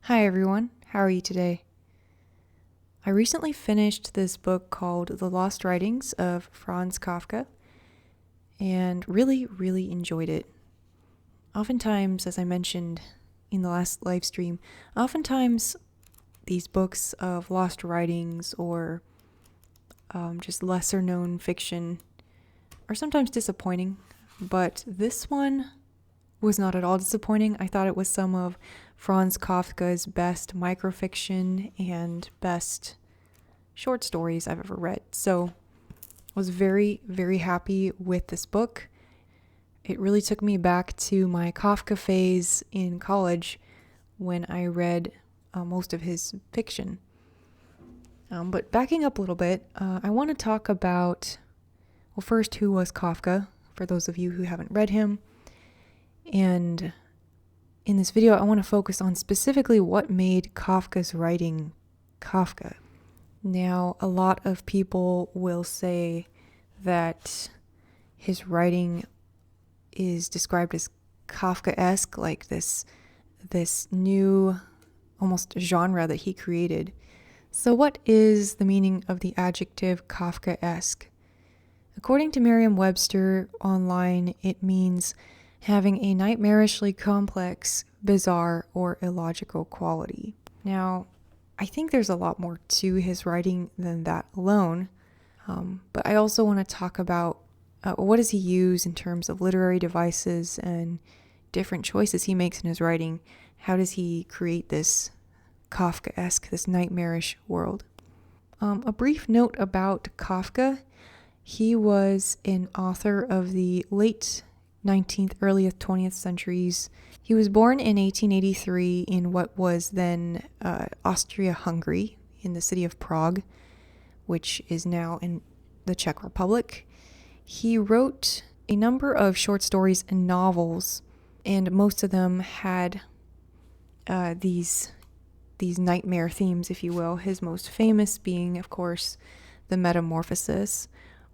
Hi everyone, how are you today? I recently finished this book called The Lost Writings of Franz Kafka and really enjoyed it. Oftentimes, as I mentioned in the last live stream, oftentimes these books of lost writings or just lesser known fiction are sometimes disappointing, but this one was not at all disappointing. I thought it was some of Franz Kafka's best microfiction and best short stories I've ever read. So I was very happy with this book. It really took me back to my Kafka phase in college when I read most of his fiction. But backing up a little bit, I want to talk about, well, first, who was Kafka, for those of you who haven't read him. And in this video, I want to focus on specifically what made Kafka's writing Kafka. Now, a lot of people will say that his writing is described as Kafkaesque, like this new almost genre that he created. So what is the meaning of the adjective Kafkaesque? According to Merriam-Webster online, it means having a nightmarishly complex, bizarre, or illogical quality. Now, I think there's a lot more to his writing than that alone, but I also want to talk about what does he use in terms of literary devices and different choices he makes in his writing. How does he create this Kafkaesque, this nightmarish world? A brief note about Kafka. He was an author of the late 19th, early 20th centuries. He was born in 1883 in what was then Austria-Hungary, in the city of Prague, which is now in the Czech Republic. He wrote a number of short stories and novels, and most of them had these nightmare themes, if you will. His most famous being, of course, the Metamorphosis,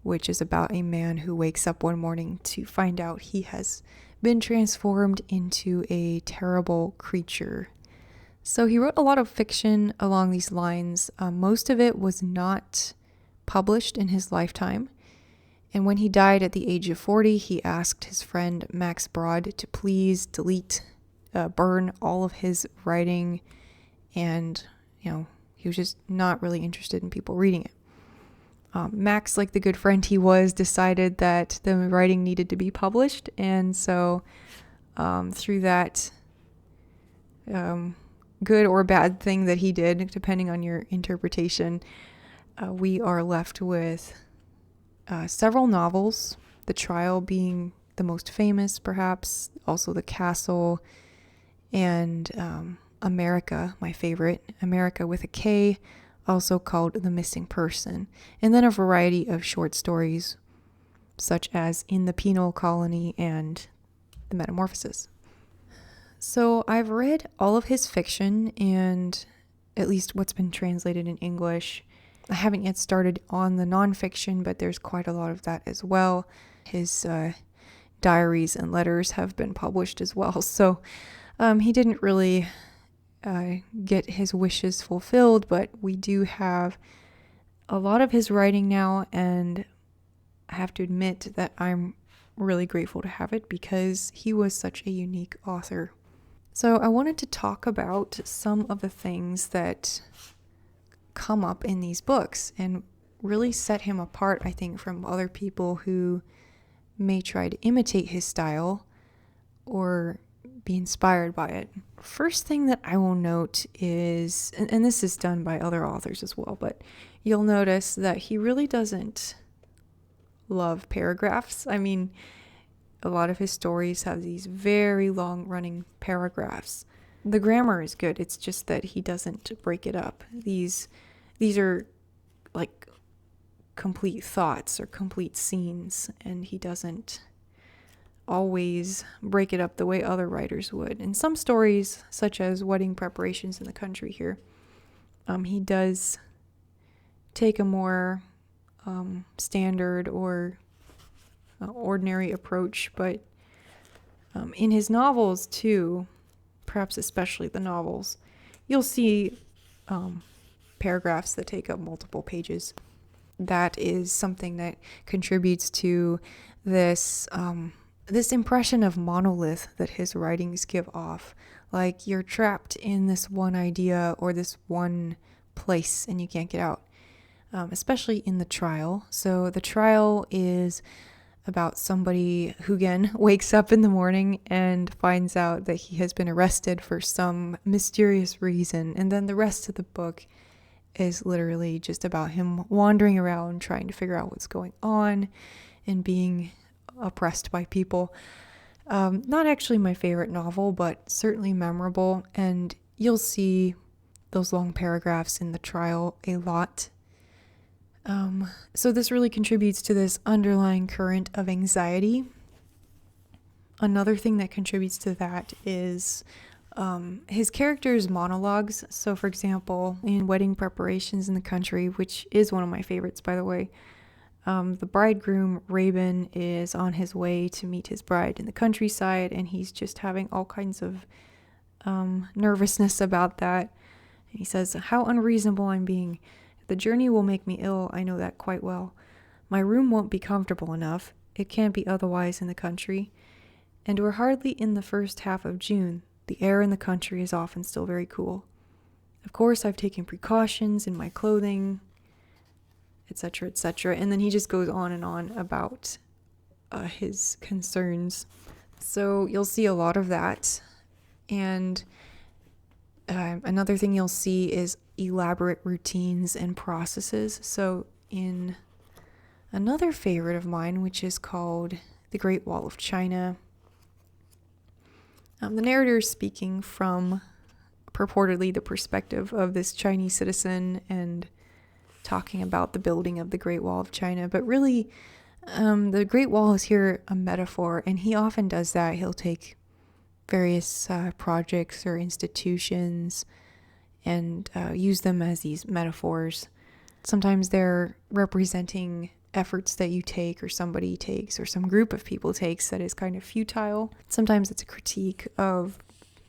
which is about a man who wakes up one morning to find out he has been transformed into a terrible creature. So he wrote a lot of fiction along these lines. Most of it was not published in his lifetime. And when he died at the age of 40, he asked his friend Max Brod to please burn all of his writing. And, he was just not really interested in people reading it. Max, like the good friend he was, decided that the writing needed to be published, and so through that good or bad thing that he did, depending on your interpretation, we are left with several novels, The Trial being the most famous, perhaps, also The Castle, and America, my favorite, America with a K, also called The Missing Person, and then a variety of short stories such as In the Penal Colony and The Metamorphosis. So I've read all of his fiction, and at least what's been translated in English. I haven't yet started on the nonfiction, but there's quite a lot of that as well. His diaries and letters have been published as well, so he didn't really get his wishes fulfilled, but we do have a lot of his writing now, and I have to admit that I'm really grateful to have it because he was such a unique author. So I wanted to talk about some of the things that come up in these books and really set him apart, I think, from other people who may try to imitate his style or be inspired by it. First thing that I will note is, and this is done by other authors as well, but you'll notice that he really doesn't love paragraphs. I mean, a lot of his stories have these very long running paragraphs. The grammar is good, it's just that he doesn't break it up. These are like complete thoughts or complete scenes, and he doesn't always break it up the way other writers would. In some stories, such as Wedding Preparations in the Country here, he does take a more standard or ordinary approach, but in his novels too, perhaps especially the novels, you'll see paragraphs that take up multiple pages. That is something that contributes to this this impression of monolith that his writings give off. Like you're trapped in this one idea or this one place and you can't get out. Especially in the trial. So the trial is about somebody who again wakes up in the morning and finds out that he has been arrested for some mysterious reason. And then the rest of the book is literally just about him wandering around trying to figure out what's going on and being oppressed by people. Not actually my favorite novel, but certainly memorable. And you'll see those long paragraphs in the trial a lot. So this really contributes to this underlying current of anxiety. Another thing that contributes to that is his characters' monologues. So for example, in Wedding Preparations in the Country, which is one of my favorites, by the way, the bridegroom, Rabin, is on his way to meet his bride in the countryside, and he's just having all kinds of nervousness about that. And he says, "How unreasonable I'm being. The journey will make me ill, I know that quite well. My room won't be comfortable enough. It can't be otherwise in the country. And we're hardly in the first half of June. The air in the country is often still very cool. Of course, I've taken precautions in my clothing," etc., etc. And then he just goes on and on about his concerns. So you'll see a lot of that. And another thing you'll see is elaborate routines and processes. So in another favorite of mine, which is called The Great Wall of China, the narrator is speaking from purportedly the perspective of this Chinese citizen and talking about the building of the Great Wall of China. But really, the Great Wall is here a metaphor, and he often does that. He'll take various projects or institutions and use them as these metaphors. Sometimes they're representing efforts that you take or somebody takes or some group of people takes that is kind of futile. Sometimes it's a critique of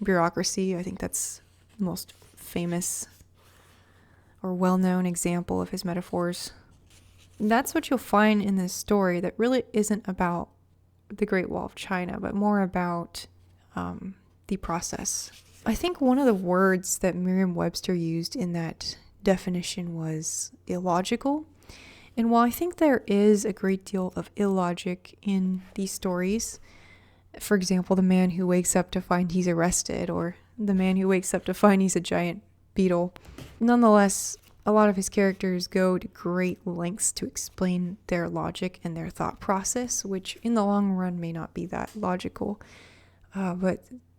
bureaucracy. I think that's the most famous or well-known example of his metaphors. And that's what you'll find in this story that really isn't about the Great Wall of China, but more about the process. I think one of the words that Merriam-Webster used in that definition was illogical. And while I think there is a great deal of illogic in these stories, for example, the man who wakes up to find he's arrested, or the man who wakes up to find he's a giant beetle, nonetheless, a lot of his characters go to great lengths to explain their logic and their thought process, which in the long run may not be that logical.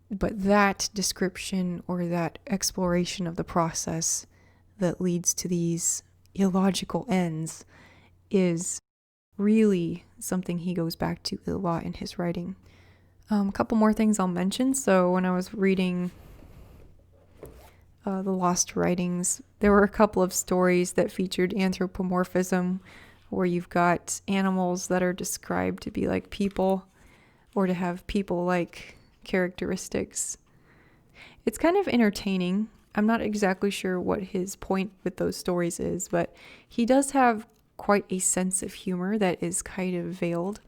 But that description or that exploration of the process that leads to these illogical ends is really something he goes back to a lot in his writing. A couple more things I'll mention. So when I was reading the Lost Writings, there were a couple of stories that featured anthropomorphism, where you've got animals that are described to be like people or to have people-like characteristics. It's kind of entertaining. I'm not exactly sure what his point with those stories is, but he does have quite a sense of humor that is kind of veiled,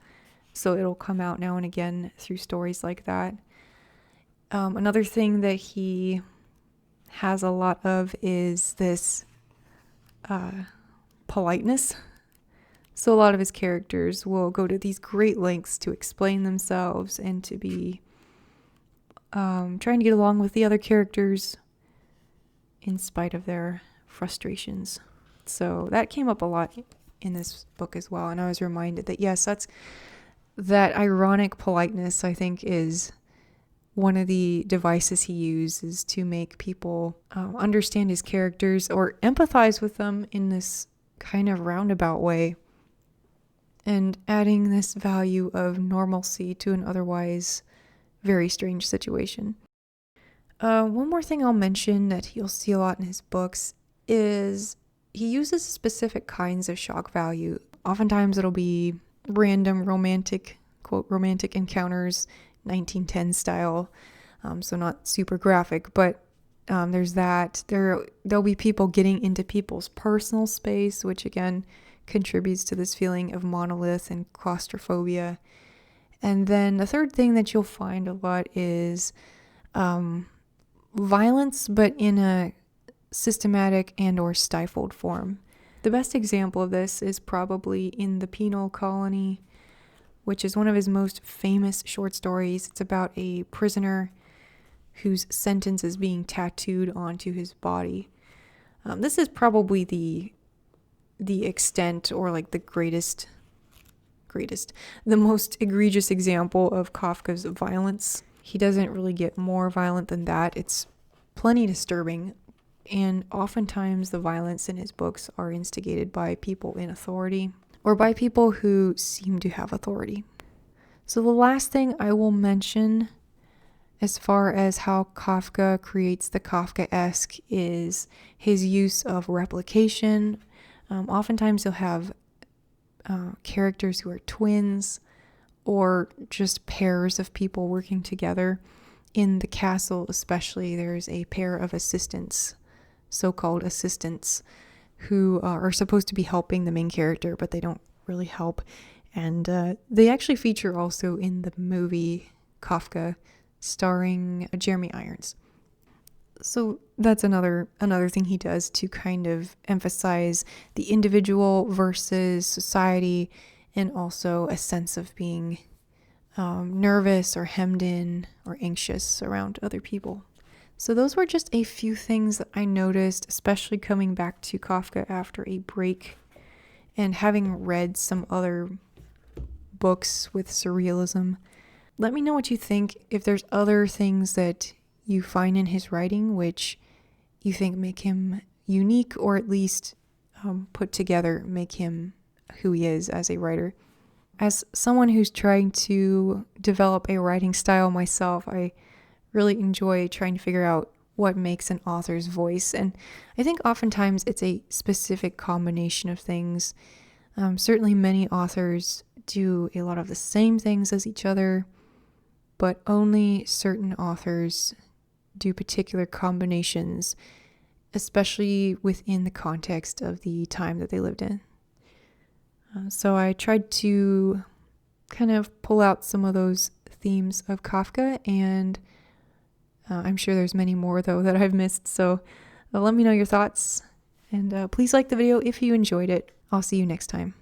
so it'll come out now and again through stories like that. Another thing that he has a lot of is this politeness. So a lot of his characters will go to these great lengths to explain themselves and to be trying to get along with the other characters in spite of their frustrations. So that came up a lot in this book as well, and I was reminded that yes, that ironic politeness, I think, is one of the devices he uses to make people understand his characters or empathize with them in this kind of roundabout way, and adding this value of normalcy to an otherwise very strange situation. One more thing I'll mention that you'll see a lot in his books is he uses specific kinds of shock value. Oftentimes it'll be random romantic, quote, romantic encounters, 1910 style, so not super graphic, but There's that. There'll be people getting into people's personal space, which again contributes to this feeling of monolith and claustrophobia. And then the third thing that you'll find a lot is violence, but in a systematic and or stifled form. The best example of this is probably In the Penal Colony, which is one of his most famous short stories. It's about a prisoner whose sentence is being tattooed onto his body. This is probably the extent, or like the the most egregious example of Kafka's violence. He doesn't really get more violent than that. It's plenty disturbing, and oftentimes the violence in his books are instigated by people in authority or by people who seem to have authority. So the last thing I will mention as far as how Kafka creates the Kafkaesque is his use of replication. Oftentimes you'll have characters who are twins or just pairs of people working together. In the castle especially, there's a pair of assistants, so-called assistants, who are supposed to be helping the main character, but they don't really help. And they actually feature also in the movie Kafka, starring Jeremy Irons. So that's another thing he does to kind of emphasize the individual versus society, and also a sense of being nervous or hemmed in or anxious around other people. So those were just a few things that I noticed, especially coming back to Kafka after a break and having read some other books with surrealism. Let me know what you think, if there's other things that you find in his writing which you think make him unique, or at least put together make him who he is as a writer. As someone who's trying to develop a writing style myself, I really enjoy trying to figure out what makes an author's voice, and I think oftentimes it's a specific combination of things. Certainly many authors do a lot of the same things as each other, but only certain authors do particular combinations, especially within the context of the time that they lived in. So I tried to kind of pull out some of those themes of Kafka, and I'm sure there's many more though that I've missed. So let me know your thoughts, and please like the video if you enjoyed it. I'll see you next time.